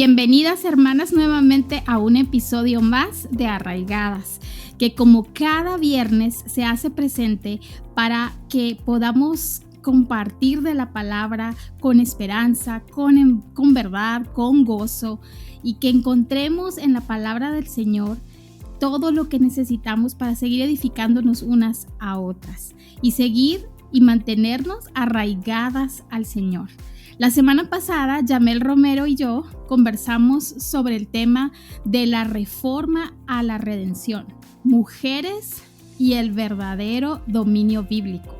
Bienvenidas hermanas nuevamente a un episodio más de Arraigadas, que como cada viernes se hace presente para que podamos compartir de la palabra con esperanza, con verdad, con gozo, y que encontremos en la palabra del Señor todo lo que necesitamos para seguir edificándonos unas a otras y seguir y mantenernos arraigadas al Señor. La semana pasada, Yamel Romero y yo conversamos sobre el tema de la reforma a la redención, mujeres y el verdadero dominio bíblico.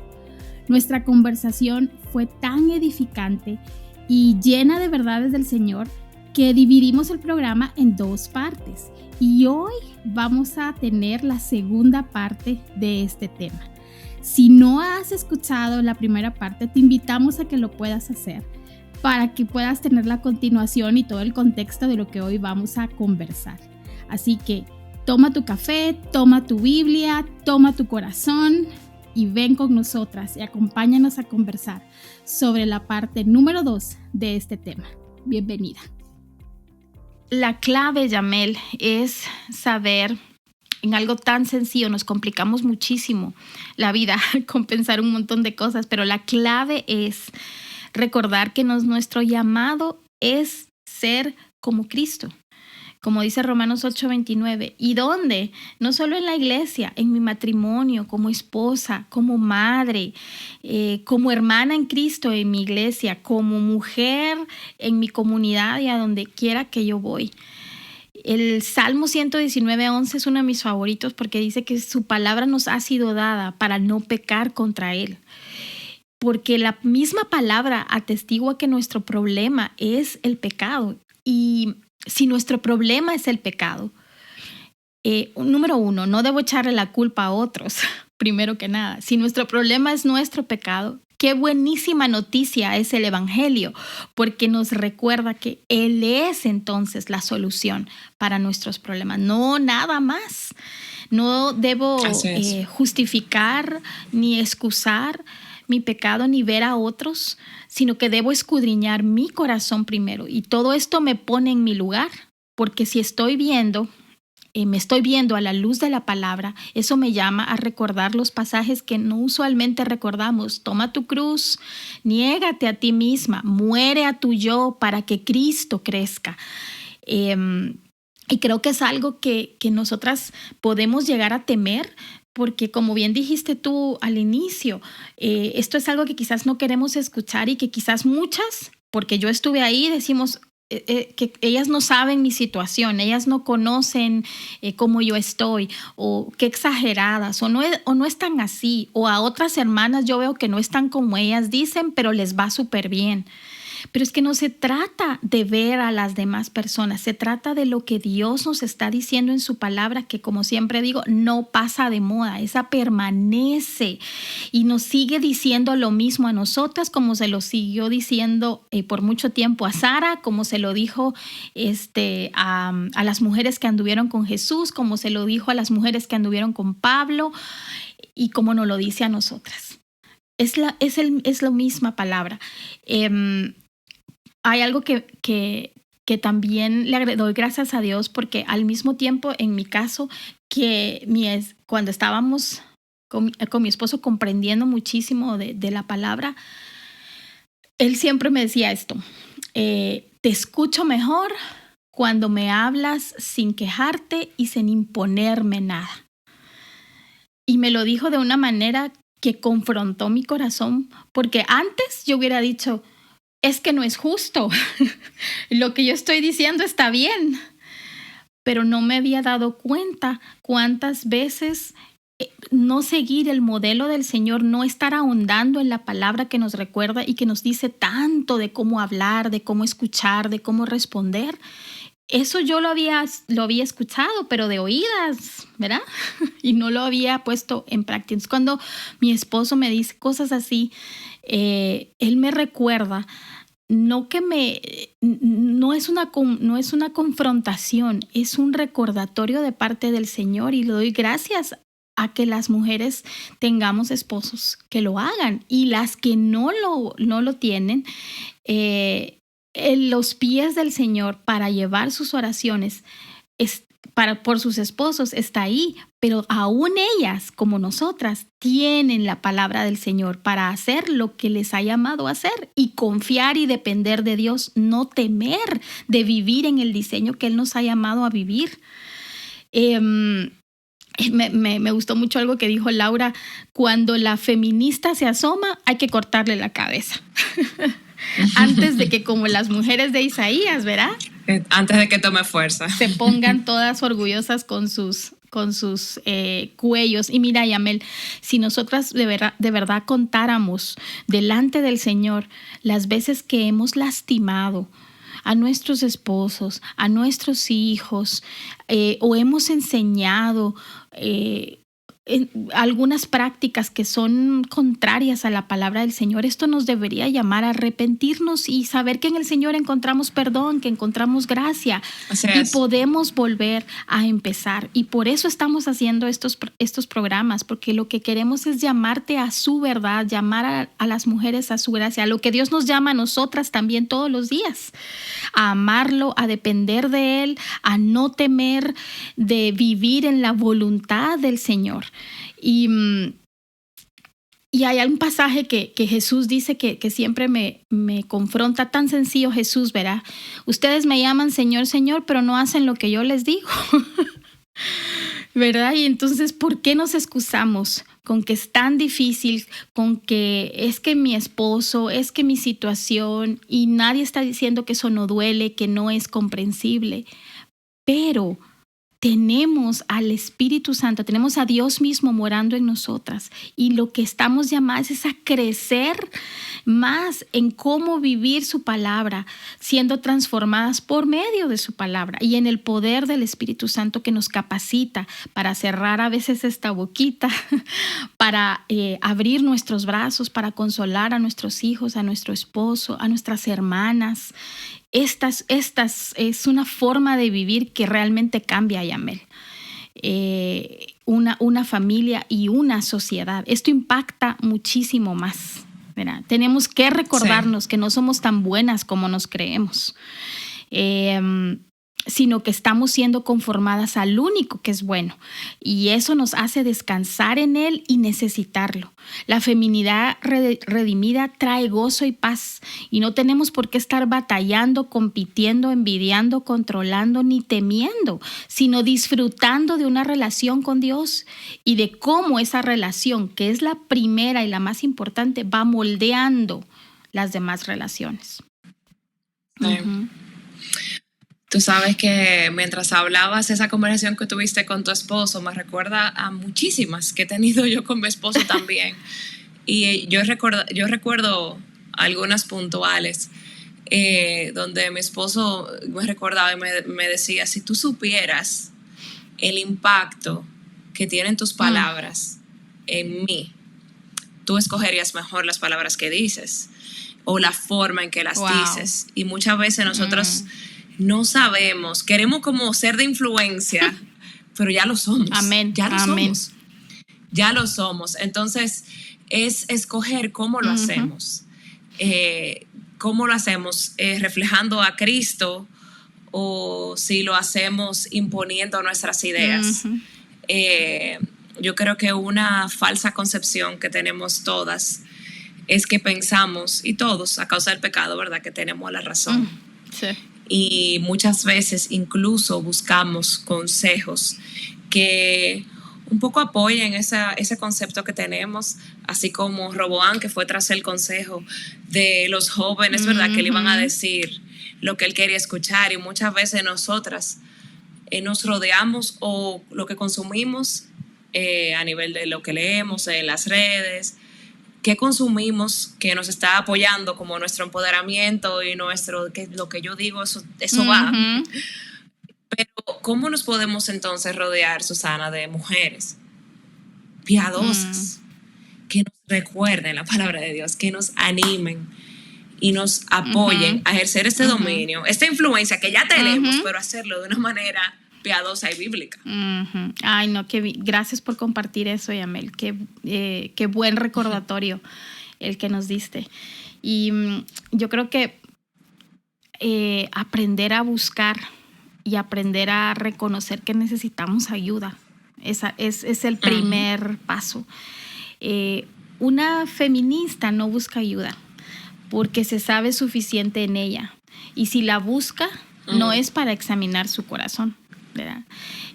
Nuestra conversación fue tan edificante y llena de verdades del Señor que dividimos el programa en dos partes y hoy vamos a tener la segunda parte de este tema. Si no has escuchado la primera parte, te invitamos a que lo puedas hacer para que puedas tener la continuación y todo el contexto de lo que hoy vamos a conversar. Así que toma tu café, toma tu Biblia, toma tu corazón y ven con nosotras y acompáñanos a conversar sobre la parte número 2 de este tema. Bienvenida. La clave, Yamel, es saber en algo tan sencillo. Nos complicamos muchísimo la vida con pensar un montón de cosas, pero la clave es recordar que nuestro llamado es ser como Cristo, como dice Romanos 8:29. ¿Y dónde? No solo en la iglesia, en mi matrimonio, como esposa, como madre, como hermana en Cristo en mi iglesia, como mujer en mi comunidad y a donde quiera que yo voy. El Salmo 119:11 es uno de mis favoritos porque dice que su palabra nos ha sido dada para no pecar contra Él. Porque la misma palabra atestigua que nuestro problema es el pecado. Y si nuestro problema es el pecado, número uno, no debo echarle la culpa a otros, primero que nada. Si nuestro problema es nuestro pecado, qué buenísima noticia es el Evangelio, porque nos recuerda que Él es entonces la solución para nuestros problemas, no nada más. No debo justificar ni excusar mi pecado ni ver a otros, sino que debo escudriñar mi corazón primero. Y todo esto me pone en mi lugar, porque si me estoy viendo a la luz de la palabra, eso me llama a recordar los pasajes que no usualmente recordamos. Toma tu cruz, niégate a ti misma, muere a tu yo para que Cristo crezca. Y creo que es algo que nosotras podemos llegar a temer, porque como bien dijiste tú al inicio, esto es algo que quizás no queremos escuchar y que quizás muchas, porque yo estuve ahí, decimos que ellas no saben mi situación, ellas no conocen cómo yo estoy, o qué exageradas, o no están así, o a otras hermanas yo veo que no están como ellas dicen, pero les va súper bien. Pero es que no se trata de ver a las demás personas, se trata de lo que Dios nos está diciendo en su palabra, que como siempre digo, no pasa de moda, esa permanece y nos sigue diciendo lo mismo a nosotras, como se lo siguió diciendo por mucho tiempo a Sara, como se lo dijo a las mujeres que anduvieron con Jesús, como se lo dijo a las mujeres que anduvieron con Pablo y como nos lo dice a nosotras. Es la misma palabra. Hay algo que también le doy gracias a Dios, porque al mismo tiempo, en mi caso, cuando estábamos con mi esposo comprendiendo muchísimo de la palabra, él siempre me decía esto: te escucho mejor cuando me hablas sin quejarte y sin imponerme nada. Y me lo dijo de una manera que confrontó mi corazón, porque antes yo hubiera dicho, es que no es justo, lo que yo estoy diciendo está bien, pero no me había dado cuenta cuántas veces no seguir el modelo del Señor, no estar ahondando en la palabra que nos recuerda y que nos dice tanto de cómo hablar, de cómo escuchar, de cómo responder. Eso yo lo había escuchado, pero de oídas, ¿verdad? Y no lo había puesto en práctica. Cuando mi esposo me dice cosas así, él me recuerda, no es una confrontación, es un recordatorio de parte del Señor, y le doy gracias a que las mujeres tengamos esposos que lo hagan, y las que no lo tienen, en los pies del Señor para llevar sus oraciones por sus esposos está ahí, pero aún ellas, como nosotras, tienen la palabra del Señor para hacer lo que les ha llamado a hacer y confiar y depender de Dios, no temer de vivir en el diseño que Él nos ha llamado a vivir. Me gustó mucho algo que dijo Laura: cuando la feminista se asoma, hay que cortarle la cabeza. Antes de que, como las mujeres de Isaías, ¿verdad? Antes de que tome fuerza. Se pongan todas orgullosas con sus cuellos. Y mira, Yamel, si nosotras de verdad contáramos delante del Señor las veces que hemos lastimado a nuestros esposos, a nuestros hijos, o hemos enseñado algunas prácticas que son contrarias a la palabra del Señor, esto nos debería llamar a arrepentirnos y saber que en el Señor encontramos perdón, que encontramos gracia y podemos volver a empezar. Y por eso estamos haciendo estos programas, porque lo que queremos es llamarte a su verdad, llamar a las mujeres a su gracia, a lo que Dios nos llama a nosotras también todos los días, a amarlo, a depender de Él, a no temer, de vivir en la voluntad del Señor. Y hay un pasaje que Jesús dice que siempre me confronta, tan sencillo. Jesús, verá, ustedes me llaman Señor, Señor, pero no hacen lo que yo les digo. ¿Verdad? Y entonces, ¿por qué nos excusamos con que es tan difícil, con que es que mi esposo, es que mi situación, y nadie está diciendo que eso no duele, que no es comprensible? Pero tenemos al Espíritu Santo, tenemos a Dios mismo morando en nosotras, y lo que estamos llamadas es a crecer más en cómo vivir su palabra, siendo transformadas por medio de su palabra y en el poder del Espíritu Santo que nos capacita para cerrar a veces esta boquita, para abrir nuestros brazos, para consolar a nuestros hijos, a nuestro esposo, a nuestras hermanas. Estas es una forma de vivir que realmente cambia, Yamel. Una familia y una sociedad. Esto impacta muchísimo más, ¿verdad? Tenemos que recordarnos que no somos tan buenas como nos creemos, sino que estamos siendo conformadas al único que es bueno, y eso nos hace descansar en Él y necesitarlo. La feminidad redimida trae gozo y paz, y no tenemos por qué estar batallando, compitiendo, envidiando, controlando ni temiendo, sino disfrutando de una relación con Dios y de cómo esa relación, que es la primera y la más importante, va moldeando las demás relaciones. Uh-huh. Tú sabes que mientras hablabas, esa conversación que tuviste con tu esposo me recuerda a muchísimas que he tenido yo con mi esposo también. Y yo recuerdo algunas puntuales donde mi esposo me recordaba y me decía: si tú supieras el impacto que tienen tus palabras en mí, tú escogerías mejor las palabras que dices o la forma en que las dices. Y muchas veces nosotros no sabemos, queremos como ser de influencia, pero ya lo somos. Amén. Somos. Ya lo somos. Entonces, es escoger cómo lo hacemos. ¿Cómo lo hacemos? ¿Reflejando a Cristo o si lo hacemos imponiendo nuestras ideas? Yo creo que una falsa concepción que tenemos todas es que pensamos, y todos a causa del pecado, ¿verdad?, que tenemos la razón. Sí. Y muchas veces incluso buscamos consejos que un poco apoyen ese concepto que tenemos, así como Roboam, que fue tras el consejo de los jóvenes, ¿verdad?, que le iban a decir lo que él quería escuchar. Y muchas veces nosotras nos rodeamos o lo que consumimos a nivel de lo que leemos en las redes, qué consumimos que nos está apoyando como nuestro empoderamiento y lo que yo digo, eso va. Pero ¿cómo nos podemos entonces rodear, Susana, de mujeres piadosas que nos recuerden la palabra de Dios, que nos animen y nos apoyen a ejercer este dominio, esta influencia que ya tenemos, pero hacerlo de una manera piadosa y bíblica? Ay, no, gracias por compartir eso, Yamel. Qué buen recordatorio el que nos diste. Y yo creo que aprender a buscar y aprender a reconocer que necesitamos ayuda. Ese es el primer paso. Una feminista no busca ayuda porque se sabe suficiente en ella. Y si la busca, no es para examinar su corazón, ¿verdad?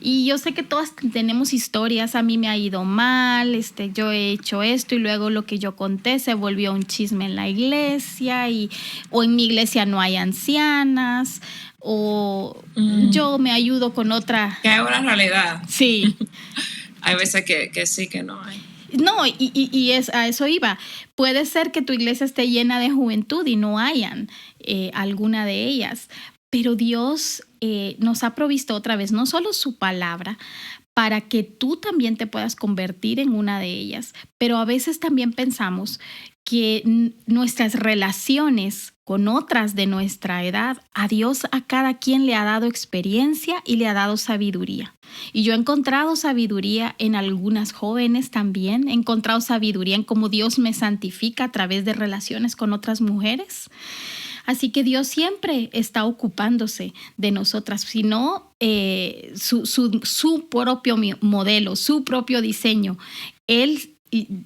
Y yo sé que todas tenemos historias. A mí me ha ido mal, yo he hecho esto y luego lo que yo conté se volvió un chisme en la iglesia o en mi iglesia no hay ancianas o yo me ayudo con otra. Que hay una realidad. Sí. Hay veces que sí, que no hay. No, y a eso iba. Puede ser que tu iglesia esté llena de juventud y no hayan alguna de ellas, pero Dios nos ha provisto otra vez no solo su palabra para que tú también te puedas convertir en una de ellas, pero a veces también pensamos que nuestras relaciones con otras de nuestra edad, a Dios a cada quien le ha dado experiencia y le ha dado sabiduría. Y yo he encontrado sabiduría en algunas jóvenes también, he encontrado sabiduría en cómo Dios me santifica a través de relaciones con otras mujeres. Así que Dios siempre está ocupándose de nosotras, sino su propio modelo, su propio diseño.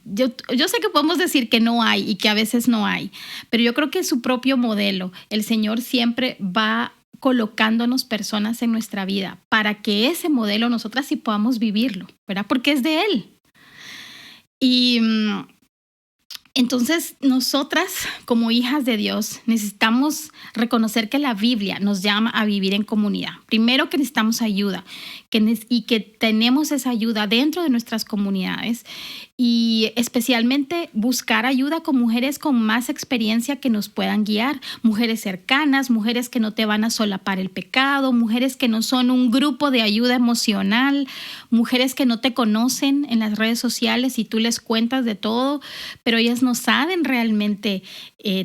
Yo sé que podemos decir que no hay y que a veces no hay, pero yo creo que su propio modelo, el Señor siempre va colocándonos personas en nuestra vida para que ese modelo nosotras sí podamos vivirlo, ¿verdad? Porque es de Él. Y entonces nosotras como hijas de Dios necesitamos reconocer que la Biblia nos llama a vivir en comunidad. Primero que necesitamos ayuda y que tenemos esa ayuda dentro de nuestras comunidades y especialmente buscar ayuda con mujeres con más experiencia que nos puedan guiar, mujeres cercanas, mujeres que no te van a solapar el pecado, mujeres que no son un grupo de ayuda emocional, mujeres que no te conocen en las redes sociales y tú les cuentas de todo, pero ellas no saben realmente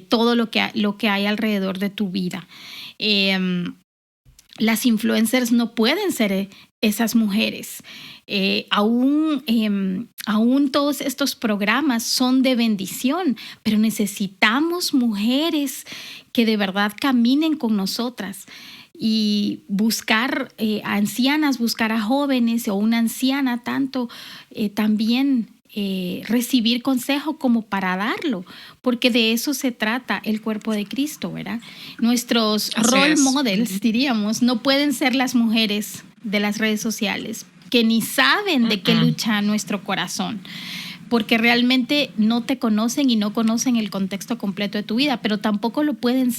todo lo que hay alrededor de tu vida. Las influencers no pueden ser esas mujeres. Aún todos estos programas son de bendición, pero necesitamos mujeres que de verdad caminen con nosotras y buscar a ancianas, buscar a jóvenes o una anciana tanto también recibir consejo como para darlo, porque de eso se trata el cuerpo de Cristo, ¿verdad? Nuestros role models, diríamos, no pueden ser las mujeres de las redes sociales que ni saben de qué lucha nuestro corazón, porque realmente no te conocen y no conocen el contexto completo de tu vida, pero tampoco no lo pueden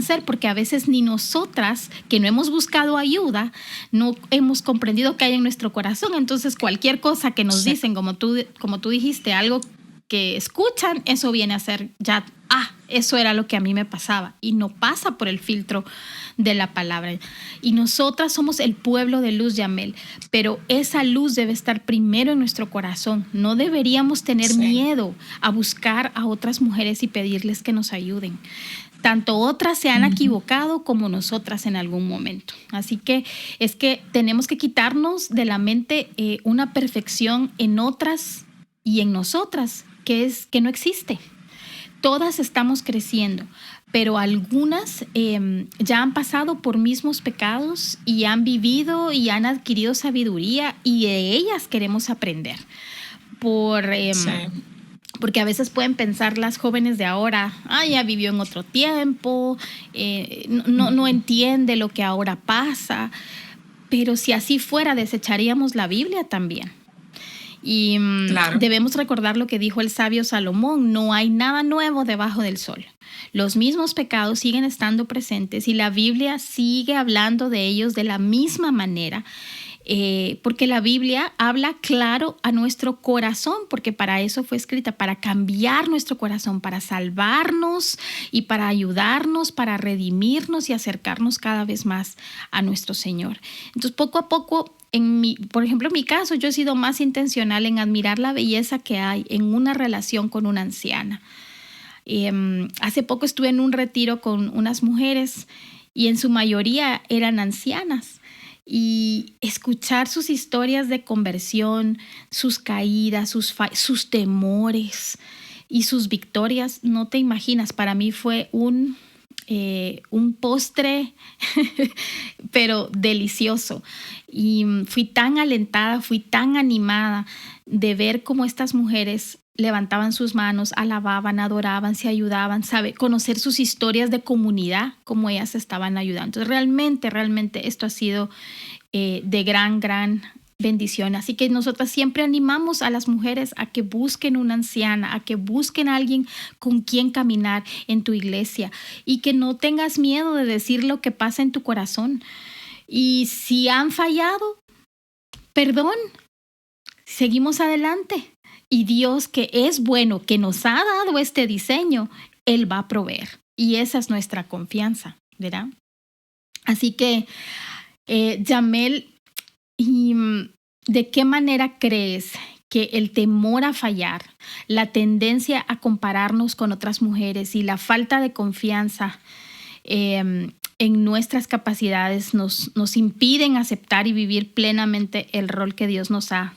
ser, porque a veces ni nosotras, que no hemos buscado ayuda, no hemos comprendido qué hay en nuestro corazón. Entonces cualquier cosa que nos dicen, como tú dijiste, algo que escuchan, eso viene a ser ya, eso era lo que a mí me pasaba, y no pasa por el filtro de la palabra. Y nosotras somos el pueblo de luz, Yamel, pero esa luz debe estar primero en nuestro corazón. No deberíamos tener miedo a buscar a otras mujeres y pedirles que nos ayuden. Tanto otras se han equivocado como nosotras en algún momento. Así que es que tenemos que quitarnos de la mente una perfección en otras y en nosotras, que no existe. Todas estamos creciendo, pero algunas ya han pasado por mismos pecados y han vivido y han adquirido sabiduría, y de ellas queremos aprender. Porque a veces pueden pensar las jóvenes de ahora, ya vivió en otro tiempo, no entiende lo que ahora pasa, pero si así fuera, desecharíamos la Biblia también. Y debemos recordar lo que dijo el sabio Salomón: no hay nada nuevo debajo del sol. Los mismos pecados siguen estando presentes y la Biblia sigue hablando de ellos de la misma manera, porque la Biblia habla claro a nuestro corazón, porque para eso fue escrita, para cambiar nuestro corazón, para salvarnos y para ayudarnos, para redimirnos y acercarnos cada vez más a nuestro Señor. Entonces, poco a poco, por ejemplo, en mi caso, yo he sido más intencional en admirar la belleza que hay en una relación con una anciana. Hace poco estuve en un retiro con unas mujeres y en su mayoría eran ancianas. Y escuchar sus historias de conversión, sus caídas, sus temores y sus victorias, no te imaginas, para mí fue un un postre, pero delicioso. Y fui tan alentada, fui tan animada de ver cómo estas mujeres levantaban sus manos, alababan, adoraban, se ayudaban, conocer sus historias de comunidad, cómo ellas estaban ayudando. Entonces, realmente esto ha sido de gran bendición. Así que nosotras siempre animamos a las mujeres a que busquen una anciana, a que busquen a alguien con quien caminar en tu iglesia y que no tengas miedo de decir lo que pasa en tu corazón. Y si han fallado, perdón, seguimos adelante. Y Dios, que es bueno, que nos ha dado este diseño, Él va a proveer. Y esa es nuestra confianza, ¿verdad? Así que, Yamel, ¿y de qué manera crees que el temor a fallar, la tendencia a compararnos con otras mujeres y la falta de confianza en nuestras capacidades nos impiden aceptar y vivir plenamente el rol que Dios nos ha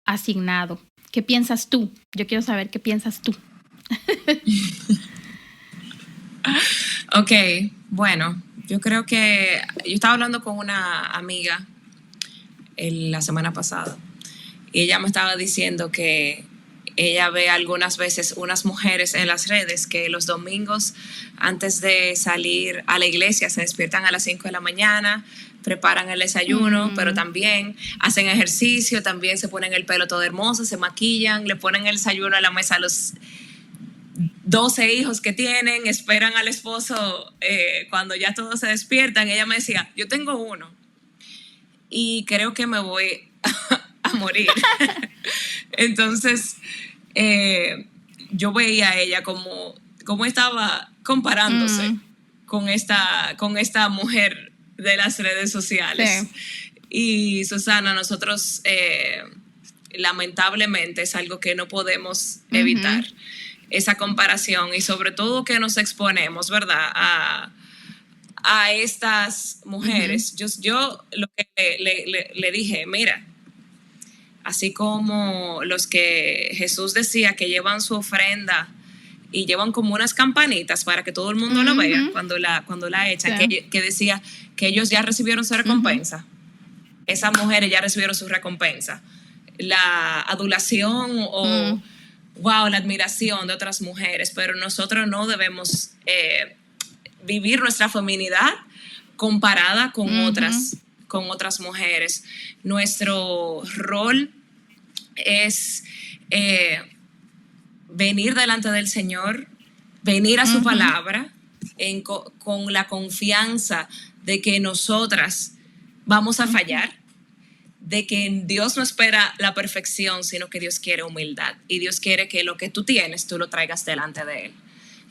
asignado? ¿Qué piensas tú? Yo quiero saber qué piensas tú. Ok, bueno, yo creo que yo estaba hablando con una amiga la semana pasada y ella me estaba diciendo que ella ve algunas veces unas mujeres en las redes que los domingos antes de salir a la iglesia se despiertan a las 5 de la mañana, preparan el desayuno, pero también hacen ejercicio, también se ponen el pelo todo hermoso, se maquillan, le ponen el desayuno a la mesa a los 12 hijos que tienen, esperan al esposo cuando ya todos se despiertan. Ella me decía, yo tengo uno y creo que me voy a morir. Entonces, yo veía a ella como estaba comparándose con esta mujer de las redes sociales. Sí. Y Susana, nosotros lamentablemente es algo que no podemos evitar, esa comparación, y sobre todo que nos exponemos, ¿verdad?, a estas mujeres. Yo lo que le dije, mira, así como los que Jesús decía que llevan su ofrenda y llevan como unas campanitas para que todo el mundo lo vea cuando la echan, sí, que decía que ellos ya recibieron su recompensa. Esas mujeres ya recibieron su recompensa. La adulación o la admiración de otras mujeres, pero nosotros no debemos vivir nuestra feminidad comparada con otras mujeres. Nuestro rol es venir delante del Señor, venir a su palabra con la confianza de que nosotras vamos a fallar, de que Dios no espera la perfección, sino que Dios quiere humildad, y Dios quiere que lo que tú tienes, tú lo traigas delante de Él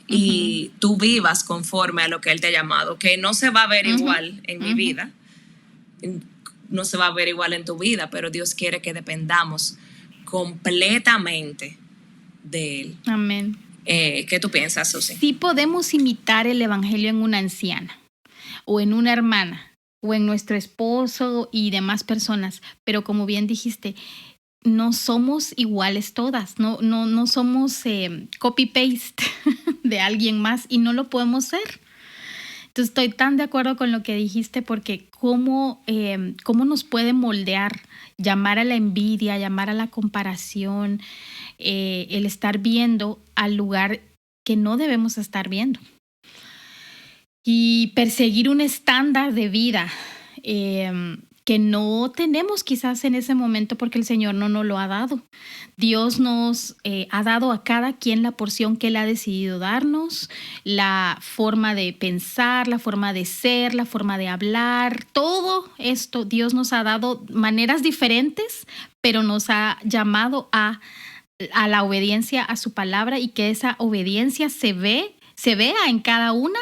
y tú vivas conforme a lo que Él te ha llamado, que no se va a ver igual en mi vida, no se va a ver igual en tu vida, pero Dios quiere que dependamos completamente de Él. Amén. ¿Qué tú piensas, Susi? Sí podemos imitar el evangelio en una anciana o en una hermana o en nuestro esposo y demás personas, pero como bien dijiste, no somos iguales todas, no somos copy-paste de alguien más, y no lo podemos ser. Entonces estoy tan de acuerdo con lo que dijiste, porque cómo nos puede moldear, llamar a la envidia, llamar a la comparación, el estar viendo al lugar que no debemos estar viendo. Y perseguir un estándar de vida que no tenemos quizás en ese momento porque el Señor no nos lo ha dado. Dios nos ha dado a cada quien la porción que Él ha decidido darnos, la forma de pensar, la forma de ser, la forma de hablar. Todo esto Dios nos ha dado maneras diferentes, pero nos ha llamado a la obediencia a su palabra, y que esa obediencia se vea en cada una,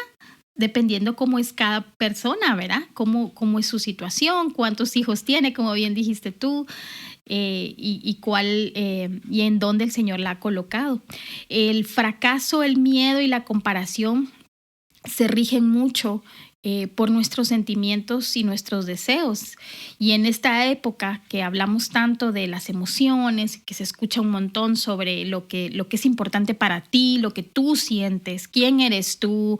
dependiendo cómo es cada persona, ¿verdad? Cómo es su situación, cuántos hijos tiene, como bien dijiste tú, y en dónde el Señor la ha colocado. El fracaso, el miedo y la comparación se rigen mucho por nuestros sentimientos y nuestros deseos. Y en esta época que hablamos tanto de las emociones, que se escucha un montón sobre lo que es importante para ti, lo que tú sientes, quién eres tú,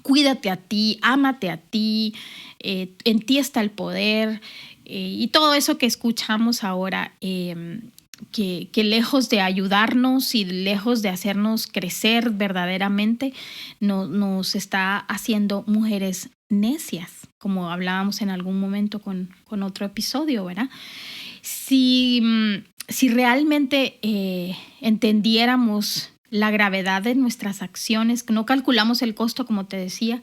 cuídate a ti, ámate a ti, en ti está el poder, y todo eso que escuchamos ahora, que lejos de ayudarnos y lejos de hacernos crecer verdaderamente, nos está haciendo mujeres necias, como hablábamos en algún momento con otro episodio, ¿verdad? Si realmente entendiéramos la gravedad de nuestras acciones, que no calculamos el costo, como te decía,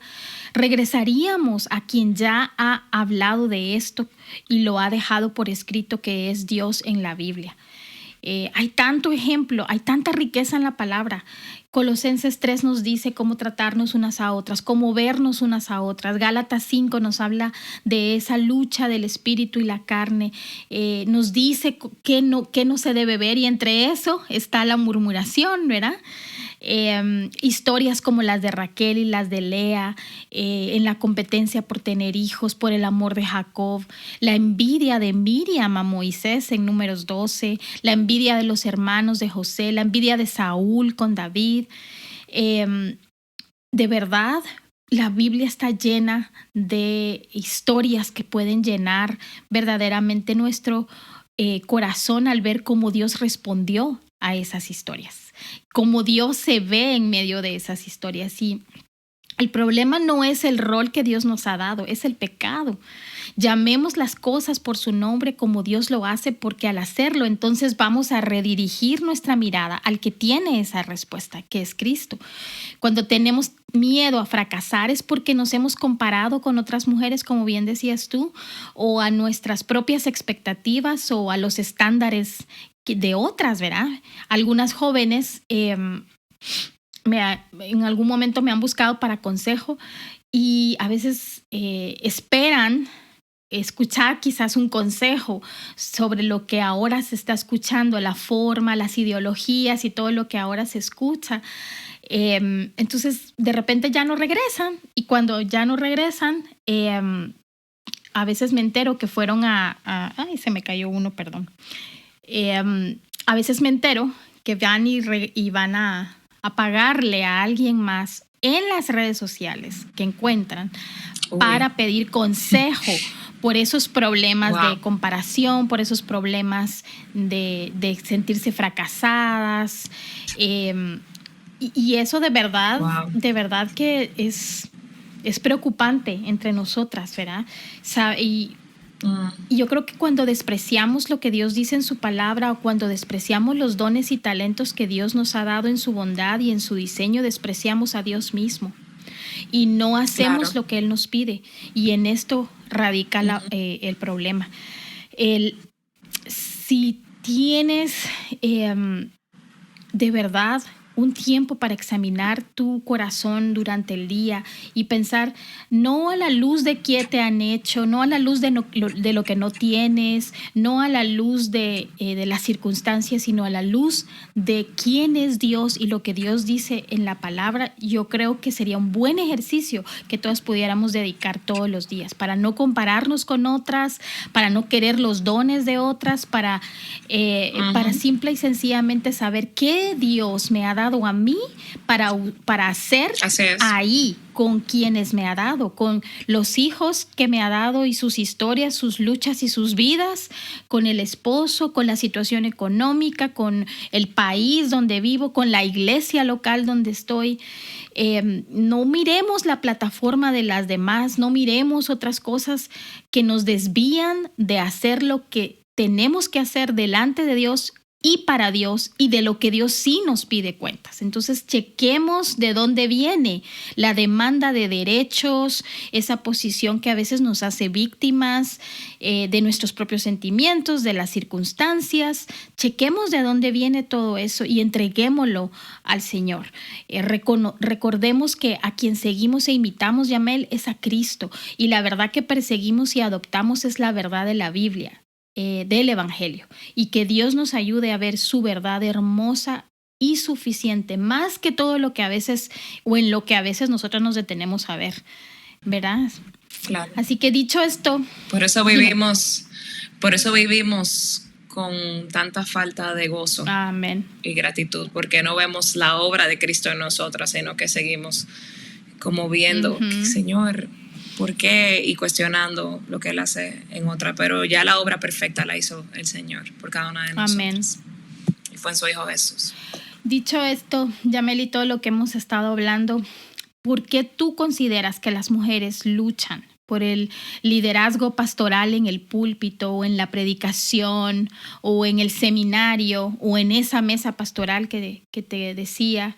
regresaríamos a quien ya ha hablado de esto y lo ha dejado por escrito, que es Dios en la Biblia. Hay tanto ejemplo, hay tanta riqueza en la palabra. Colosenses 3 nos dice cómo tratarnos unas a otras, cómo vernos unas a otras. Gálatas 5 nos habla de esa lucha del espíritu y la carne. Nos dice qué no se debe ver, y entre eso está la murmuración, ¿verdad? Historias como las de Raquel y las de Lea, en la competencia por tener hijos, por el amor de Jacob, la envidia de Miriam a Moisés en Números 12, la envidia de los hermanos de José, la envidia de Saúl con David. De verdad, la Biblia está llena de historias que pueden llenar verdaderamente nuestro corazón al ver cómo Dios respondió a esas historias, cómo Dios se ve en medio de esas historias. Y el problema no es el rol que Dios nos ha dado, es el pecado. Llamemos las cosas por su nombre como Dios lo hace, porque al hacerlo entonces vamos a redirigir nuestra mirada al que tiene esa respuesta, que es Cristo. Cuando tenemos miedo a fracasar es porque nos hemos comparado con otras mujeres, como bien decías tú, o a nuestras propias expectativas o a los estándares de otras, ¿verdad? Algunas jóvenes en algún momento me han buscado para consejo, y a veces esperan escuchar quizás un consejo sobre lo que ahora se está escuchando, la forma, las ideologías y todo lo que ahora se escucha. Entonces, de repente ya no regresan, y cuando ya no regresan, a veces me entero que fueron ay, se me cayó uno, perdón. A veces me entero que van y van a pagarle a alguien más en las redes sociales que encuentran para pedir consejo por esos problemas de comparación, por esos problemas de sentirse fracasadas. Y eso de verdad que es preocupante entre nosotras, ¿verdad? Y yo creo que cuando despreciamos lo que Dios dice en su palabra, o cuando despreciamos los dones y talentos que Dios nos ha dado en su bondad y en su diseño, despreciamos a Dios mismo y no hacemos lo que Él nos pide. Y en esto radica el problema. Si tienes de verdad un tiempo para examinar tu corazón durante el día y pensar no a la luz de qué te han hecho, no a la luz de lo que no tienes, no a la luz de las circunstancias, sino a la luz de quién es Dios y lo que Dios dice en la palabra. Yo creo que sería un buen ejercicio que todas pudiéramos dedicar todos los días, para no compararnos con otras, para no querer los dones de otras, para simple y sencillamente saber qué Dios me ha dado a mí para hacer ahí con quienes me ha dado, con los hijos que me ha dado y sus historias, sus luchas y sus vidas, con el esposo, con la situación económica, con el país donde vivo, con la iglesia local donde estoy. No miremos la plataforma de las demás, no miremos otras cosas que nos desvían de hacer lo que tenemos que hacer delante de Dios y para Dios, y de lo que Dios sí nos pide cuentas. Entonces, chequemos de dónde viene la demanda de derechos, esa posición que a veces nos hace víctimas de nuestros propios sentimientos, de las circunstancias. Chequemos de dónde viene todo eso y entreguémoslo al Señor. Recordemos que a quien seguimos e imitamos, Yamel, es a Cristo, y la verdad que perseguimos y adoptamos es la verdad de la Biblia, del Evangelio, y que Dios nos ayude a ver su verdad hermosa y suficiente, más que todo lo que a veces, o en lo que a veces nosotros nos detenemos a ver, ¿verdad? Claro. Así que dicho esto... Por eso vivimos con tanta falta de gozo. Amén. Y gratitud, porque no vemos la obra de Cristo en nosotras, sino que seguimos como viendo, Señor, ¿por qué? Y cuestionando lo que Él hace en otra, pero ya la obra perfecta la hizo el Señor por cada una de nosotros. Amén. Y fue en su Hijo Jesús. Dicho esto, Yameli, todo lo que hemos estado hablando, ¿por qué tú consideras que las mujeres luchan por el liderazgo pastoral en el púlpito o en la predicación o en el seminario o en esa mesa pastoral que te decía?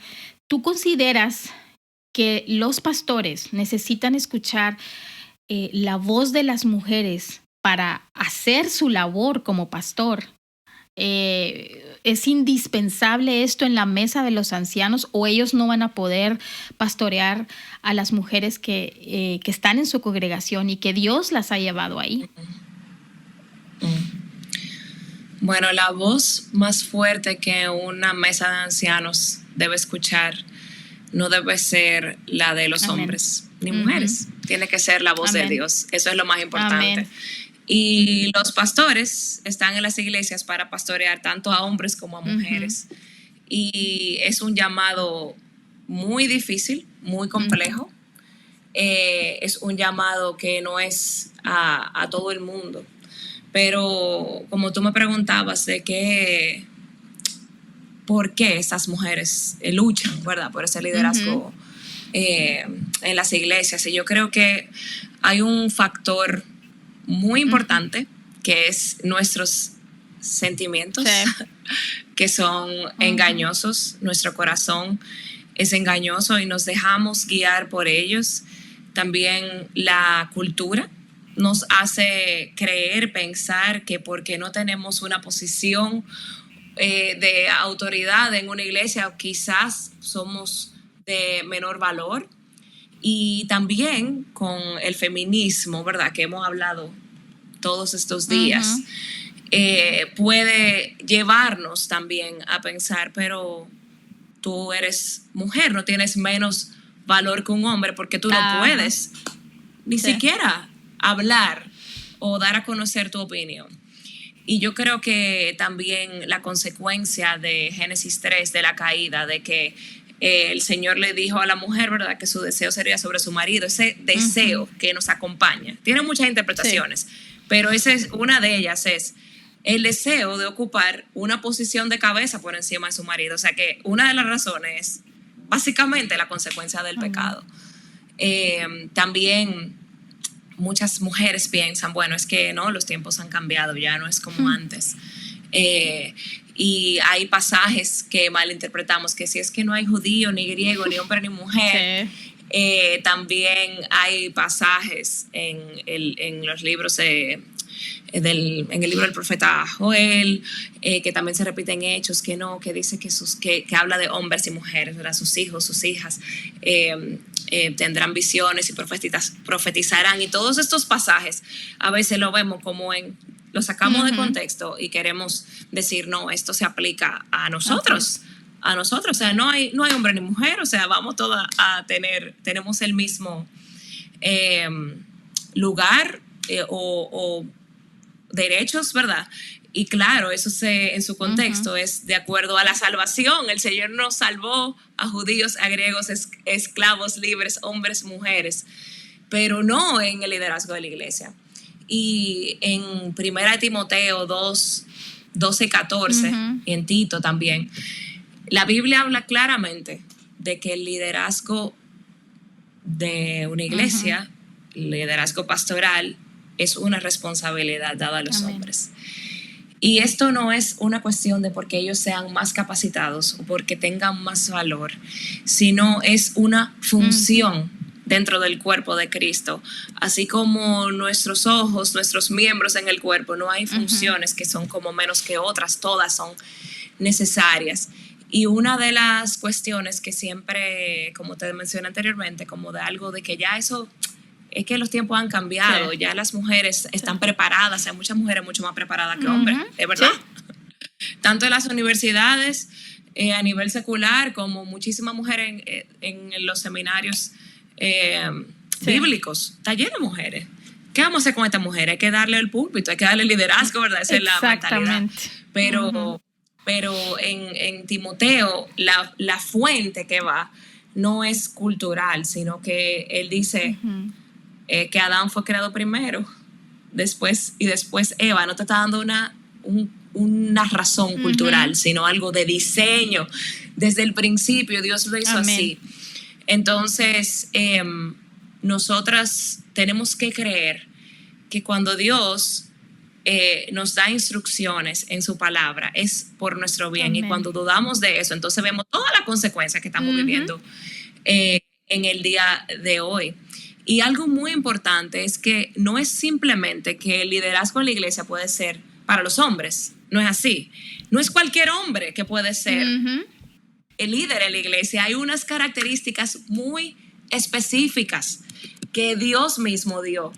¿Tú consideras que los pastores necesitan escuchar la voz de las mujeres para hacer su labor como pastor? ¿Es indispensable esto en la mesa de los ancianos o ellos no van a poder pastorear a las mujeres que están en su congregación y que Dios las ha llevado ahí? Bueno, la voz más fuerte que una mesa de ancianos debe escuchar no debe ser la de los hombres ni mujeres. Tiene que ser la voz de Dios. Eso es lo más importante. Y los pastores están en las iglesias para pastorear tanto a hombres como a mujeres. Y es un llamado muy difícil, muy complejo. Es un llamado que no es a todo el mundo. Pero como tú me preguntabas de por qué esas mujeres luchan, ¿verdad? Por ese liderazgo en las iglesias. Y yo creo que hay un factor muy importante, que es nuestros sentimientos, que son engañosos. Nuestro corazón es engañoso y nos dejamos guiar por ellos. También la cultura nos hace creer, pensar que porque no tenemos una posición de autoridad en una iglesia, quizás somos de menor valor. Y también con el feminismo, ¿verdad?, que hemos hablado todos estos días, puede llevarnos también a pensar, pero tú eres mujer, no tienes menos valor que un hombre porque tú no puedes ni siquiera hablar o dar a conocer tu opinión. Y yo creo que también la consecuencia de Génesis 3, de la caída, de que el Señor le dijo a la mujer, ¿verdad?, que su deseo sería sobre su marido, ese deseo que nos acompaña. Tiene muchas interpretaciones, pero esa es una de ellas, es el deseo de ocupar una posición de cabeza por encima de su marido. O sea que una de las razones es básicamente la consecuencia del pecado. También muchas mujeres piensan, bueno, es que no, los tiempos han cambiado, ya no es como antes. Y hay pasajes que malinterpretamos, que si es que no hay judío, ni griego, ni hombre, ni mujer. También hay pasajes en los libros en el libro del profeta Joel, que también se repiten Hechos, que no, que dice que habla de hombres y mujeres, ¿verdad? Sus hijos, sus hijas tendrán visiones y profetizarán. Y todos estos pasajes a veces lo vemos como lo sacamos de contexto y queremos decir, no, esto se aplica a nosotros. A nosotros, o sea, no hay hombre ni mujer, o sea, vamos todas tenemos el mismo lugar o derechos, ¿verdad? Y claro, eso en su contexto es de acuerdo a la salvación. El Señor nos salvó a judíos, a griegos, esclavos, libres, hombres, mujeres, pero no en el liderazgo de la iglesia. Y en 1 Timoteo 2, 12 y 14, y en Tito también, la Biblia habla claramente de que el liderazgo de una iglesia, liderazgo pastoral, es una responsabilidad dada a los hombres. Y esto no es una cuestión de porque ellos sean más capacitados o porque tengan más valor, sino es una función dentro del cuerpo de Cristo. Así como nuestros ojos, nuestros miembros en el cuerpo, no hay funciones que son como menos que otras, todas son necesarias. Y una de las cuestiones que siempre, como te mencioné anteriormente, como de algo de que ya eso... es que los tiempos han cambiado, ya las mujeres están preparadas, hay muchas mujeres mucho más preparadas que hombres, es verdad. Tanto en las universidades a nivel secular, como muchísimas mujeres en los seminarios bíblicos, está lleno de mujeres. ¿Qué vamos a hacer con estas mujeres? Hay que darle el púlpito, hay que darle liderazgo, ¿verdad? Esa es la mentalidad. Pero en Timoteo, la fuente que va no es cultural, sino que él dice que Adán fue creado primero, después Eva. No te está dando una razón cultural, sino algo de diseño. Desde el principio Dios lo hizo así. Entonces, nosotras tenemos que creer que cuando Dios nos da instrucciones en su palabra es por nuestro bien. Y cuando dudamos de eso, entonces vemos todas las consecuencias que estamos viviendo en el día de hoy. Y algo muy importante es que no es simplemente que el liderazgo en la iglesia puede ser para los hombres. No es así. No es cualquier hombre que puede ser el líder en la iglesia. Hay unas características muy específicas que Dios mismo dio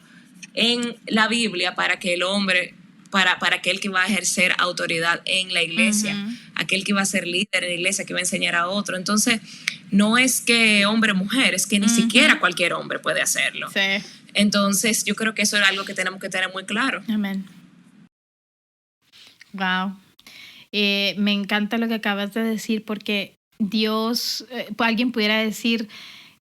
en la Biblia para que el hombre, para aquel que va a ejercer autoridad en la iglesia, aquel que va a ser líder en la iglesia, que va a enseñar a otro. Entonces, no es que hombre o mujer, es que ni siquiera cualquier hombre puede hacerlo. Sí. Entonces, yo creo que eso es algo que tenemos que tener muy claro. Amén. Wow. Me encanta lo que acabas de decir, porque Dios, alguien pudiera decir,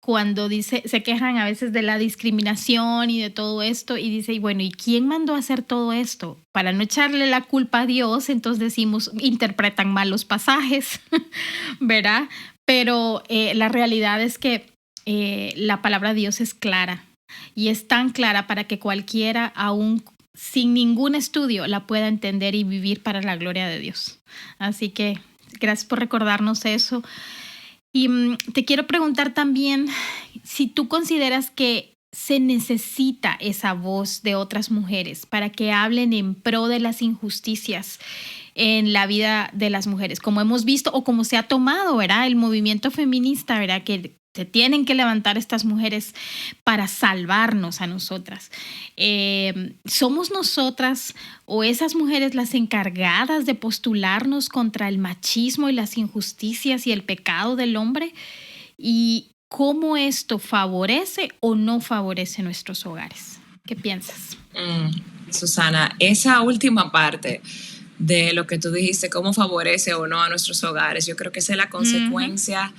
cuando se quejan a veces de la discriminación y de todo esto, y dice, bueno, ¿y quién mandó a hacer todo esto? Para no echarle la culpa a Dios, entonces decimos, interpretan mal los pasajes, ¿verdad? Pero la realidad es que la palabra de Dios es clara, y es tan clara para que cualquiera, aún sin ningún estudio, la pueda entender y vivir para la gloria de Dios. Así que gracias por recordarnos eso. Y te quiero preguntar también si tú consideras que se necesita esa voz de otras mujeres para que hablen en pro de las injusticias en la vida de las mujeres, como hemos visto o como se ha tomado, ¿verdad? El movimiento feminista, ¿verdad? Que se tienen que levantar estas mujeres para salvarnos a nosotras. ¿Somos nosotras o esas mujeres las encargadas de postularnos contra el machismo y las injusticias y el pecado del hombre? ¿Y cómo esto favorece o no favorece nuestros hogares? ¿Qué piensas? Susana, esa última parte de lo que tú dijiste, cómo favorece o no a nuestros hogares, yo creo que esa es la consecuencia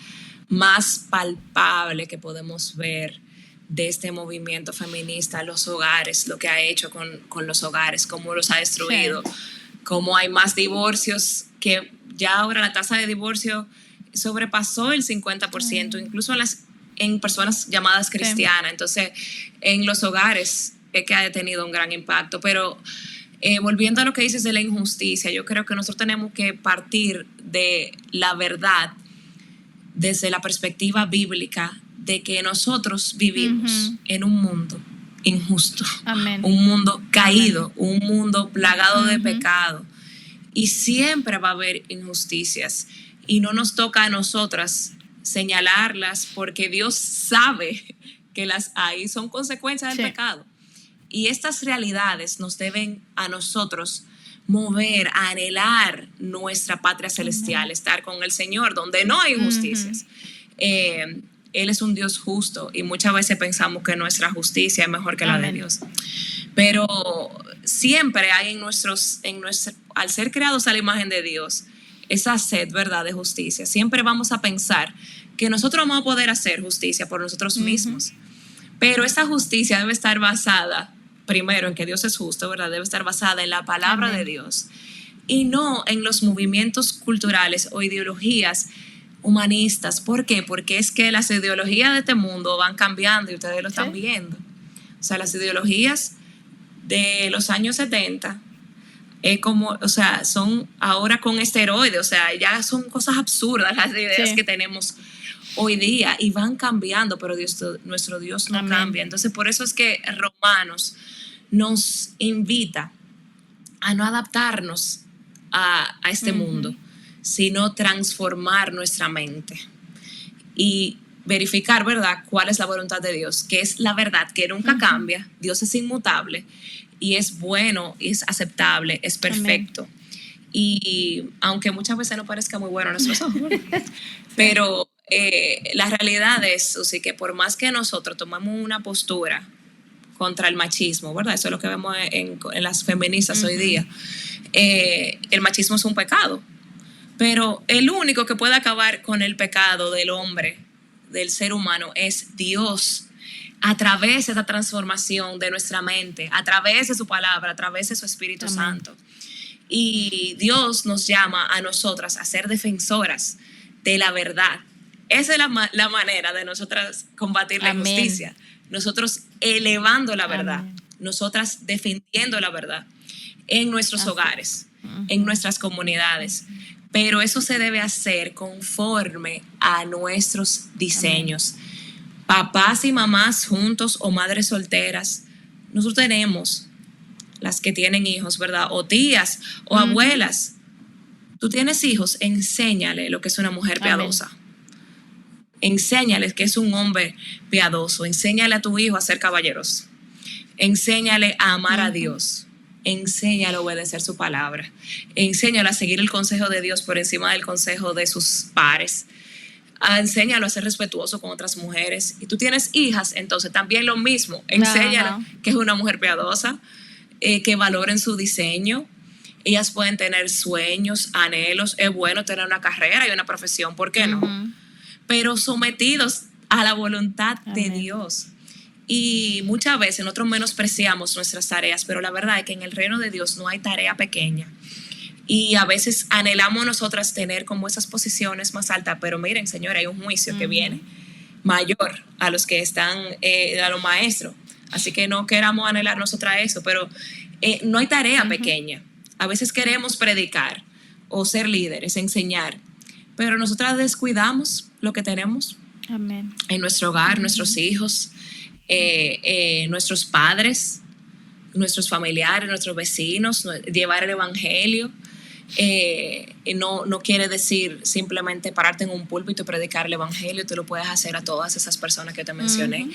más palpable que podemos ver de este movimiento feminista, los hogares, lo que ha hecho con los hogares, cómo los ha destruido, cómo hay más divorcios, que ya ahora la tasa de divorcio sobrepasó el 50%, incluso en personas llamadas cristianas. Entonces, en los hogares es que ha tenido un gran impacto. Pero volviendo a lo que dices de la injusticia, yo creo que nosotros tenemos que partir de la verdad desde la perspectiva bíblica de que nosotros vivimos en un mundo injusto, un mundo caído, un mundo plagado de pecado, y siempre va a haber injusticias y no nos toca a nosotras señalarlas porque Dios sabe que las hay, son consecuencias del pecado, y estas realidades nos deben a nosotros mover, a anhelar nuestra patria celestial, estar con el Señor donde no hay injusticias. Él es un Dios justo y muchas veces pensamos que nuestra justicia es mejor que la de Dios, pero siempre hay al ser creados a la imagen de Dios, esa sed, ¿verdad?, de justicia. Siempre vamos a pensar que nosotros vamos a poder hacer justicia por nosotros mismos, pero esa justicia debe estar basada primero en que Dios es justo, ¿verdad? Debe estar basada en la palabra de Dios y no en los movimientos culturales o ideologías humanistas. ¿Por qué? Porque es que las ideologías de este mundo van cambiando y ustedes lo están viendo. O sea, las ideologías de los años 70 son ahora con esteroides, o sea, ya son cosas absurdas las ideas que tenemos hoy día y van cambiando, pero nuestro Dios no cambia. Entonces, por eso es que Romanos nos invita a no adaptarnos a este mundo, sino transformar nuestra mente y verificar, ¿verdad?, cuál es la voluntad de Dios, que es la verdad, que nunca cambia. Dios es inmutable y es bueno, es aceptable, es perfecto. Y aunque muchas veces no parezca muy bueno a nuestros ojos, pero la realidad es, Susi, que por más que nosotros tomamos una postura contra el machismo, ¿verdad? Eso es lo que vemos en las feministas hoy día. El machismo es un pecado, pero el único que puede acabar con el pecado del hombre, del ser humano, es Dios, a través de esta transformación de nuestra mente, a través de su palabra, a través de su Espíritu Amén. Santo. Y Dios nos llama a nosotras a ser defensoras de la verdad. Esa es la manera de nosotras combatir la Amén. injusticia. Nosotros elevando la verdad, Amén. nosotras defendiendo la verdad en nuestros Así hogares, es. en nuestras comunidades. Pero eso se debe hacer conforme a nuestros diseños. Papás y mamás juntos o madres solteras, nosotros tenemos las que tienen hijos, ¿verdad? O tías o abuelas. Tú tienes hijos, enséñale lo que es una mujer piadosa. Amén. Enséñale que es un hombre piadoso. Enséñale a tu hijo a ser caballeroso. Enséñale a amar a Dios. Enséñale a obedecer su palabra. Enséñale a seguir el consejo de Dios por encima del consejo de sus pares. Enséñalo a ser respetuoso con otras mujeres. Y tú tienes hijas, entonces también lo mismo. Enséñale que es una mujer piadosa, que valoren su diseño. Ellas pueden tener sueños, anhelos. Es bueno tener una carrera y una profesión, ¿por qué no? Pero sometidos a la voluntad de Dios. Y muchas veces nosotros menospreciamos nuestras tareas, pero la verdad es que en el reino de Dios no hay tarea pequeña. Y a veces anhelamos nosotras tener como esas posiciones más altas, pero miren, señora, hay un juicio que viene mayor a los que están, a los maestros. Así que no queramos anhelar nosotras eso, pero no hay tarea pequeña. A veces queremos predicar o ser líderes, enseñar, pero nosotras descuidamos lo que tenemos. Amén. En nuestro hogar, nuestros hijos, nuestros padres, nuestros familiares, nuestros vecinos, llevar el evangelio. No quiere decir simplemente pararte en un púlpito y predicar el evangelio. Tú lo puedes hacer a todas esas personas que te mencioné.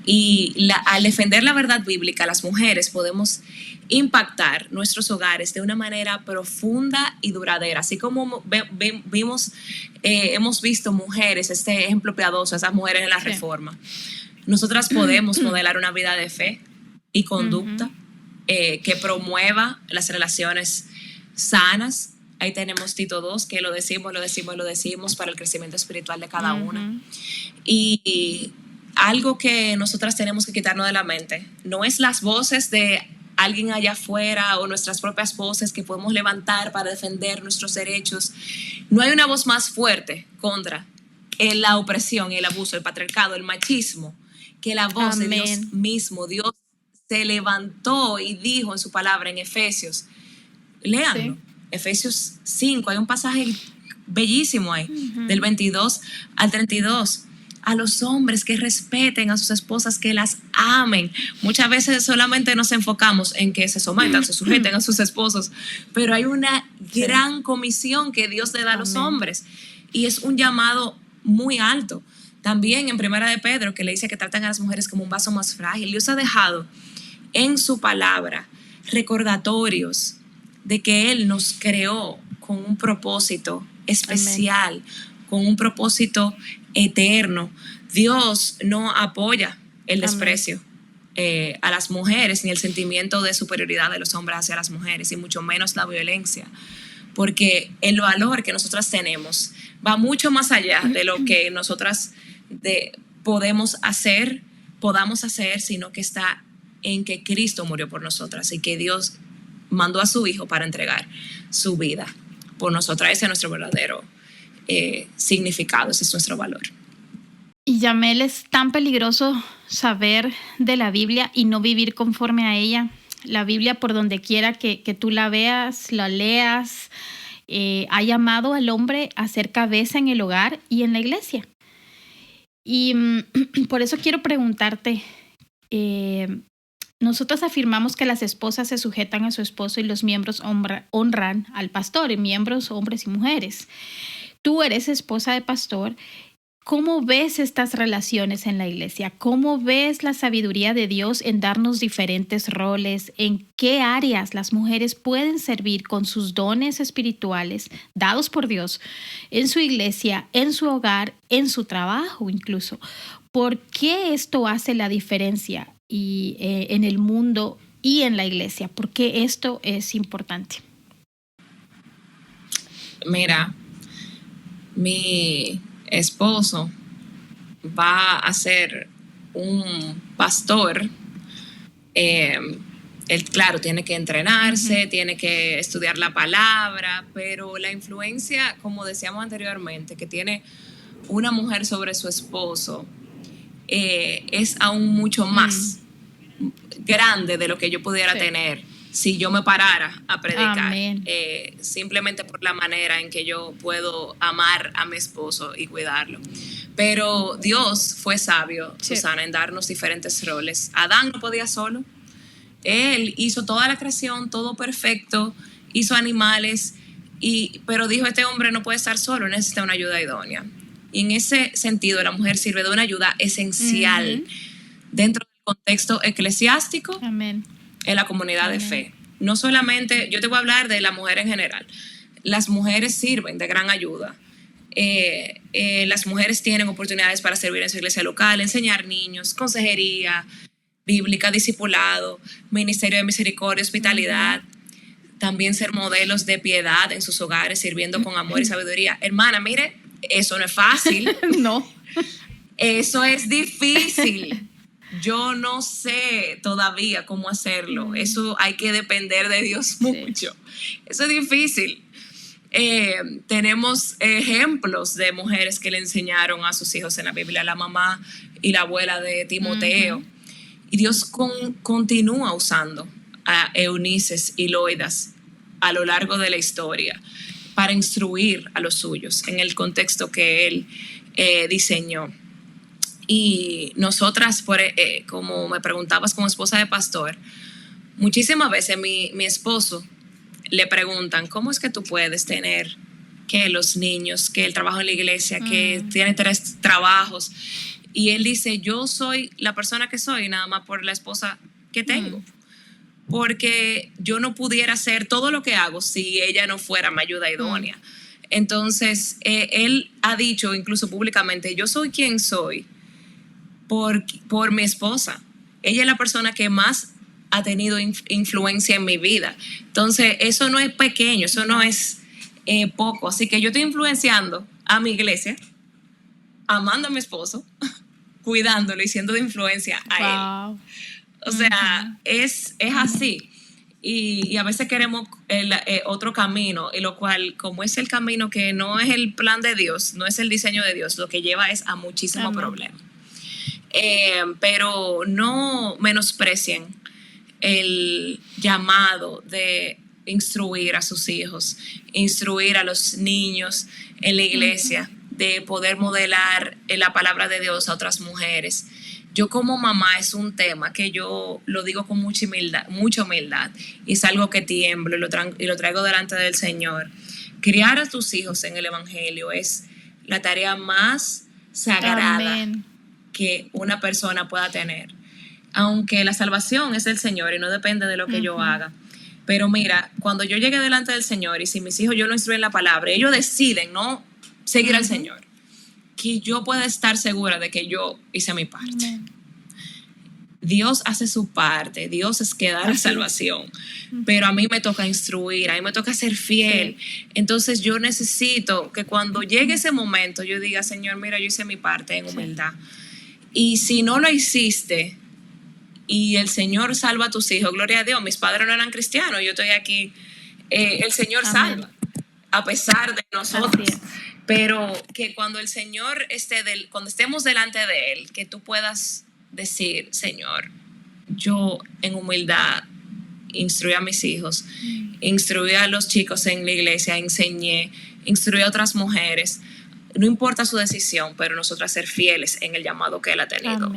Y al defender la verdad bíblica, las mujeres podemos impactar nuestros hogares de una manera profunda y duradera. Así como hemos visto mujeres, este ejemplo piadoso, esas mujeres en la Reforma. Nosotras podemos modelar una vida de fe y conducta que promueva las relaciones sanas. Ahí tenemos Tito 2, que lo decimos para el crecimiento espiritual de cada una. Y algo que nosotras tenemos que quitarnos de la mente no es las voces de alguien allá afuera o nuestras propias voces que podemos levantar para defender nuestros derechos. No hay una voz más fuerte contra la opresión, el abuso, el patriarcado, el machismo, que la voz de Dios mismo. Dios se levantó y dijo en su palabra en Efesios, léanlo, Efesios 5, hay un pasaje bellísimo ahí, del 22 al 32. A los hombres que respeten a sus esposas, que las amen. Muchas veces solamente nos enfocamos en que se sometan, se sujeten a sus esposos, pero hay una gran comisión que Dios le da a los hombres y es un llamado muy alto. También en Primera de Pedro, que le dice que tratan a las mujeres como un vaso más frágil. Dios ha dejado en su palabra recordatorios de que Él nos creó con un propósito especial, con un propósito eterno. Dios no apoya el desprecio a las mujeres, ni el sentimiento de superioridad de los hombres hacia las mujeres, y mucho menos la violencia, porque el valor que nosotras tenemos va mucho más allá de lo que nosotras podamos hacer, sino que está en que Cristo murió por nosotras y que Dios mandó a su Hijo para entregar su vida por nosotras. Ese es nuestro verdadero significado, ese es nuestro valor. Y Yamel, es tan peligroso saber de la Biblia y no vivir conforme a ella. La Biblia, por donde quiera que tú la veas, la leas, ha llamado al hombre a ser cabeza en el hogar y en la iglesia. Y por eso quiero preguntarte, nosotros afirmamos que las esposas se sujetan a su esposo y los miembros honran al pastor, y miembros hombres y mujeres. Tú eres esposa de pastor. ¿cómo ves estas relaciones en la iglesia? ¿Cómo ves la sabiduría de Dios en darnos diferentes roles? ¿En qué áreas las mujeres pueden servir con sus dones espirituales dados por Dios en su iglesia, en su hogar, en su trabajo incluso? ¿Por qué esto hace la diferencia en el mundo y en la iglesia? ¿Por qué esto es importante? Mira, mi esposo va a ser un pastor. Él, claro, tiene que entrenarse, tiene que estudiar la palabra, pero la influencia, como decíamos anteriormente, que tiene una mujer sobre su esposo, es aún mucho más grande de lo que yo pudiera tener si yo me parara a predicar, simplemente por la manera en que yo puedo amar a mi esposo y cuidarlo. Pero Dios fue sabio, Susana, en darnos diferentes roles. Adán no podía solo. Él hizo toda la creación, todo perfecto, hizo animales, pero dijo, este hombre no puede estar solo, necesita una ayuda idónea. Y en ese sentido, la mujer sirve de una ayuda esencial dentro del contexto eclesiástico, en la comunidad de fe. No solamente, yo te voy a hablar de la mujer en general. Las mujeres sirven de gran ayuda. Las mujeres tienen oportunidades para servir en su iglesia local, enseñar niños, consejería bíblica, discipulado, ministerio de misericordia, hospitalidad, también ser modelos de piedad en sus hogares, sirviendo con amor y sabiduría. Hermana, mire, eso no es fácil. No. Eso es difícil. Yo no sé todavía cómo hacerlo. Eso hay que depender de Dios mucho. Eso es difícil. Tenemos ejemplos de mujeres que le enseñaron a sus hijos en la Biblia, la mamá y la abuela de Timoteo. Y Dios continúa usando a Eunices y Loidas a lo largo de la historia para instruir a los suyos en el contexto que Él diseñó. Y nosotras, como me preguntabas como esposa de pastor, muchísimas veces mi esposo le preguntan, ¿cómo es que tú puedes tener que los niños, que el trabajo en la iglesia, que tiene 3 trabajos? Y él dice, yo soy la persona que soy nada más por la esposa que tengo. Porque yo no pudiera hacer todo lo que hago si ella no fuera mi ayuda idónea. Entonces, él ha dicho incluso públicamente, yo soy quien soy por mi esposa. Ella es la persona que más ha tenido influencia en mi vida. Entonces, eso no es pequeño, eso no es poco. Así que yo estoy influenciando a mi iglesia, amando a mi esposo, cuidándolo y siendo de influencia a él. O sea, es así. Y a veces queremos otro camino, y lo cual, como es el camino que no es el plan de Dios, no es el diseño de Dios, lo que lleva es a muchísimos problemas. Pero no menosprecien el llamado de instruir a sus hijos, instruir a los niños en la iglesia, de poder modelar la palabra de Dios a otras mujeres. Yo como mamá es un tema que yo lo digo con mucha humildad, y es algo que tiemblo y lo traigo delante del Señor. Criar a tus hijos en el Evangelio es la tarea más sagrada que una persona pueda tener. Aunque la salvación es del Señor y no depende de lo que yo haga. Pero mira, cuando yo llegue delante del Señor y si mis hijos yo no instruyo en la palabra, ellos deciden no seguir al Señor, que yo pueda estar segura de que yo hice mi parte. Dios hace su parte, Dios es que da la salvación, pero a mí me toca instruir, a mí me toca ser fiel. Entonces yo necesito que cuando llegue ese momento yo diga, Señor, mira, yo hice mi parte en humildad. Y si no lo hiciste y el Señor salva a tus hijos, gloria a Dios, mis padres no eran cristianos, yo estoy aquí, el Señor salva, a pesar de nosotros. Pero que cuando el Señor cuando estemos delante de Él, que tú puedas decir, Señor, yo en humildad instruí a mis hijos, instruí a los chicos en la iglesia, instruí a otras mujeres. No importa su decisión, pero nosotras ser fieles en el llamado que Él ha tenido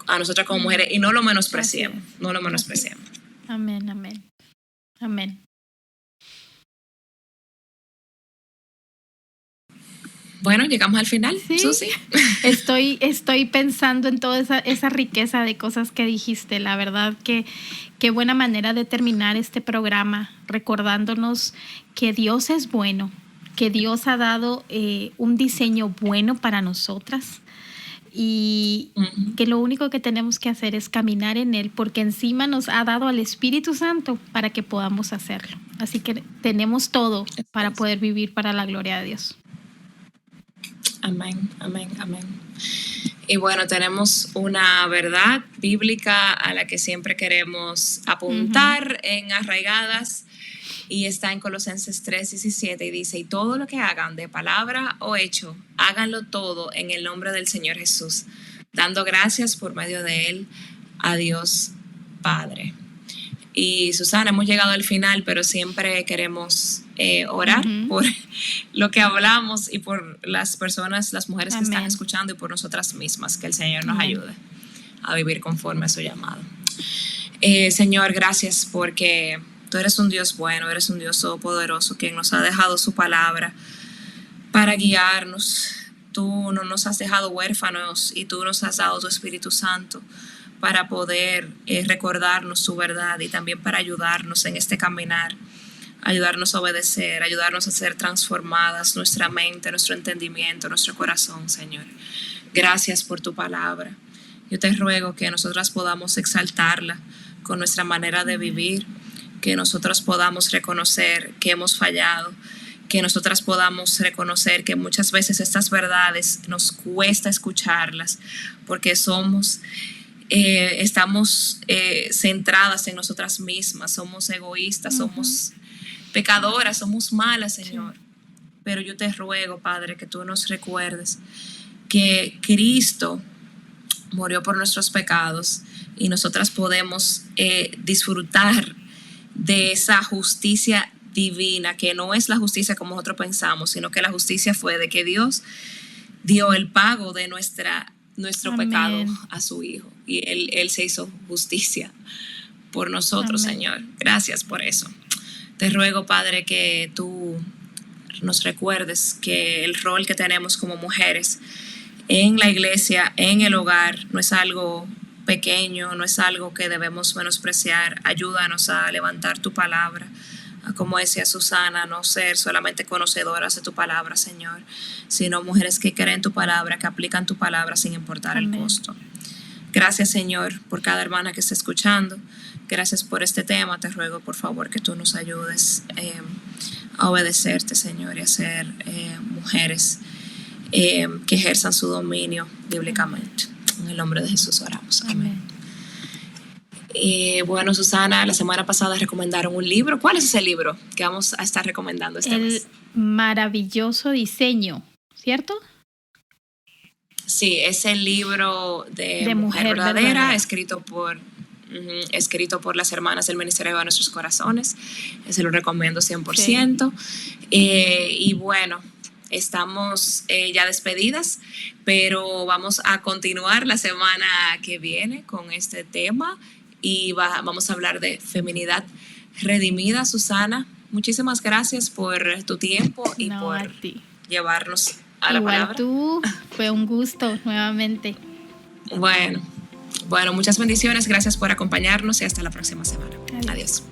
a nosotras como mujeres, y no lo menospreciemos, no lo menospreciemos. Amén, amén, amén. Bueno, llegamos al final, ¿Sí? Susi. Estoy pensando en toda esa riqueza de cosas que dijiste. La verdad que qué buena manera de terminar este programa, recordándonos que Dios es bueno, que Dios ha dado un diseño bueno para nosotras y que lo único que tenemos que hacer es caminar en Él, porque encima nos ha dado al Espíritu Santo para que podamos hacerlo. Así que tenemos todo para poder vivir para la gloria de Dios. Amén, amén, amén. Y bueno, tenemos una verdad bíblica a la que siempre queremos apuntar en Arraigadas, y está en Colosenses 3:17 y dice: y todo lo que hagan de palabra o hecho, háganlo todo en el nombre del Señor Jesús, dando gracias por medio de Él a Dios Padre. Y Susana, hemos llegado al final, pero siempre queremos orar por lo que hablamos y por las personas, las mujeres que están escuchando, y por nosotras mismas, que el Señor nos ayude a vivir conforme a su llamado. Señor, gracias porque tú eres un Dios bueno, eres un Dios todopoderoso que nos ha dejado su palabra para guiarnos. Tú no nos has dejado huérfanos y tú nos has dado tu Espíritu Santo para poder recordarnos su verdad y también para ayudarnos en este caminar, ayudarnos a obedecer, ayudarnos a ser transformadas nuestra mente, nuestro entendimiento, nuestro corazón, Señor. Gracias por tu palabra. Yo te ruego que nosotras podamos exaltarla con nuestra manera de vivir, que nosotros podamos reconocer que hemos fallado, que nosotras podamos reconocer que muchas veces estas verdades nos cuesta escucharlas porque estamos centradas en nosotras mismas, somos egoístas, somos pecadoras, somos malas, Señor. Pero yo te ruego, Padre, que tú nos recuerdes que Cristo murió por nuestros pecados y nosotras podemos disfrutar de esa justicia divina, que no es la justicia como nosotros pensamos, sino que la justicia fue de que Dios dio el pago de nuestro pecado a su Hijo, y él se hizo justicia por nosotros. Señor, gracias por eso. Te ruego, Padre, que tú nos recuerdes que el rol que tenemos como mujeres en la iglesia, en el hogar, no es algo pequeño, no es algo que debemos menospreciar. Ayúdanos a levantar tu palabra, como decía Susana, no ser solamente conocedoras de tu palabra, Señor, sino mujeres que creen tu palabra, que aplican tu palabra sin importar el costo. Gracias, Señor, por cada hermana que está escuchando. Gracias por este tema. Te ruego, por favor, que tú nos ayudes a obedecerte, Señor, y a ser mujeres que ejerzan su dominio bíblicamente. En el nombre de Jesús oramos. Amén. Bueno, Susana, la semana pasada recomendaron un libro. ¿Cuál es ese libro que vamos a estar recomendando este mes? El maravilloso diseño, ¿cierto? Sí, es el libro de Mujer Verdadera, escrito por las hermanas del Ministerio de Nuestros Corazones. Se lo recomiendo 100%. Sí. Y bueno, estamos ya despedidas, pero vamos a continuar la semana que viene con este tema y vamos a hablar de feminidad redimida. Susana, muchísimas gracias por tu tiempo y por llevarnos a la palabra. Igual tú, fue un gusto nuevamente. Bueno, muchas bendiciones, gracias por acompañarnos y hasta la próxima semana. Adiós.